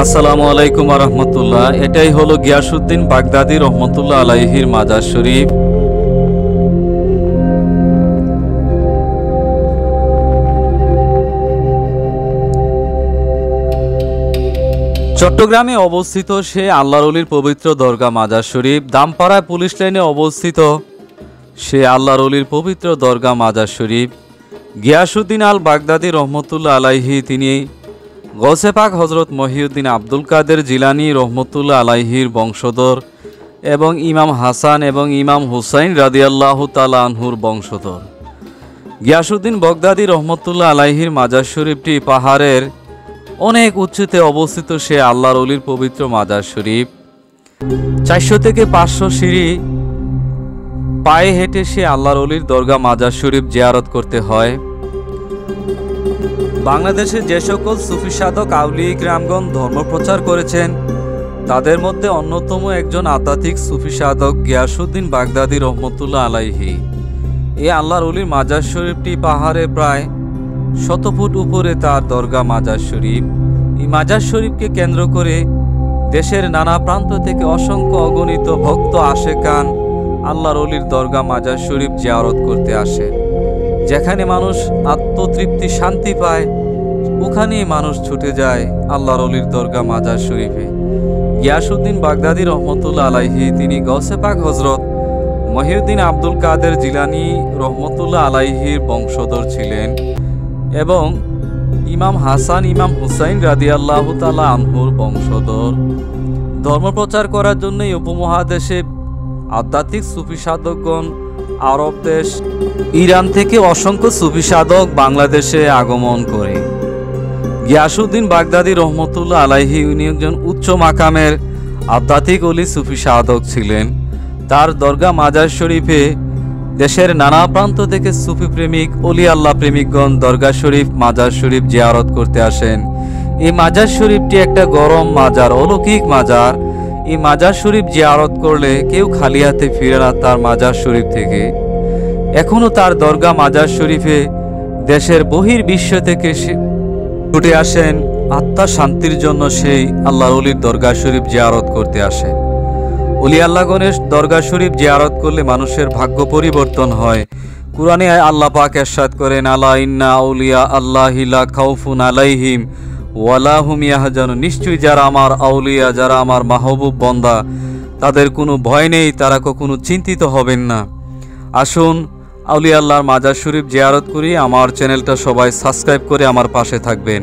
আসসালামু আলাইকুম ওয়া রাহমাতুল্লাহ। এটাই হলো গিয়াসউদ্দিন বাগদাদী রহমতুল্লাহ আলাইহির মাজার শরীফ। চট্টগ্রামে অবস্থিত সে আল্লাহর ওলির পবিত্র দরগা মাজার শরীফ। দামপাড়া পুলিশ লাইনে অবস্থিত সে আল্লাহর ওলির পবিত্র দরগা মাজার শরীফ। গিয়াসউদ্দিন আল বাগদাদী রহমতুল্লাহ আলাইহি তিনি গৌসে পাক হযরত মহিউদ্দিন আব্দুল কাদের জিলানী রহমতুল্লাহ আলাইহির বংশধর এবং ইমাম হাসান এবং ইমাম হুসাইন রাদিয়াল্লাহু তাআলা আনহুর বংশধর। গিয়াসউদ্দিন বাগদাদী রহমতুল্লাহ আলাইহির মাজার শরীফটি পাহাড়ের অনেক উচ্চতে অবস্থিত সে আল্লাহর ওলির পবিত্র মাজার শরীফ। 400 থেকে 500 সিঁড়ি পায়ে হেঁটে সে আল্লাহর ওলির দরগা মাজার শরীফ জিয়ারত করতে হয়। বাংলাদেশে যে সকল সুফি সাধক আউলিয়া কিরামগণ ধর্মপ্রচার করেছেন তাদের মধ্যে অন্যতম একজন আধ্যাত্মিক সুফি সাধক গিয়াসউদ্দিন বাগদাদী রহমতুল্লাহ আলাইহি। এই আল্লাহর ওলির মাজার শরীফটি পাহাড়ে প্রায় 100 ফুট উপরে তার দরগা মাজার শরীফ। এই মাজার শরীফকে কেন্দ্র করে দেশের নানা প্রান্ত থেকে অসংখ্য অগণিত ভক্ত আশেকান আল্লাহর ওলির দরগা মাজার শরীফ জিয়ারত করতে আসে। যেখানে মানুষ আত্মতৃপ্তি শান্তি পায় ওখানেই মানুষ ছুটে যায় আল্লাহর ওলির দরগা মাজার শরীফে। গিয়াসউদ্দিন বাগদাদী রহমতুল্লাহ আলাইহি তিনি গৌসে পাক হযরত মহিউদ্দিন আব্দুল কাদের জিলানী রহমতুল্লাহ আলাইহির বংশধর ছিলেন এবং ইমাম হাসান ইমাম হুসাইন রাদিয়াল্লাহু তাআলা আনহুর বংশধর। ধর্মপ্রচার করার জন্য উপমহাদেশে আধ্যাত্মিক সুফি সাধকগণ আরব দেশ ইরান থেকে অসংখ্য সুফি সাধক বাংলাদেশে আগমন করে। গিয়াসউদ্দিন বাগদাদী রহমতুল্লাহ আলাইহি উনি একজন উচ্চ মাকামের আধ্যাত্মিক ওলি সুফি সাধক ছিলেন। তার দরগা মাজার শরীফে দেশের নানা প্রান্ত থেকে সুফি প্রেমিক ওলি আল্লাহ প্রেমিকগণ দরগা শরীফ মাজার শরীফ জিয়ারত করতে আসেন। এই মাজার শরীফটি একটা গরম মাজার, অলৌকিক মাজার। এই মাজার শরীফ জিয়ারত করলে কেউ খালি হাতে ফিরে না তার মাজার শরীফ থেকে। এখনো তার দরগা মাজার শরীফে দেশের বহির্বিশ্ব থেকে ছুটে আসেন আত্মা শান্তির জন্য সেই আল্লাহর ওলির দরগা শরীফ জিয়ারত করতে আসেন। ওলি আল্লাহগণের দরগা শরীফ জিয়ারত করলে মানুষের ভাগ্য পরিবর্তন হয়। কুরআনে আল্লাহ পাক ইরশাদ করেন, আলা ইন্না আউলিয়া আল্লাহি লা খাউফুন আলাইহিম ওয়ালা হুম ইয়াহজানুন। নিশ্চয়ই যারা আমার আউলিয়া, যারা আমার মাহবুব বান্দা, তাদের কোনো ভয় নেই, তারা কখনো চিন্তিত হবেন না। আসুন আউলিয়া আল্লাহর মাজার শরীফ জিয়ারত করি। আমার চ্যানেলটা সবাই সাবস্ক্রাইব করে আমার পাশে থাকবেন।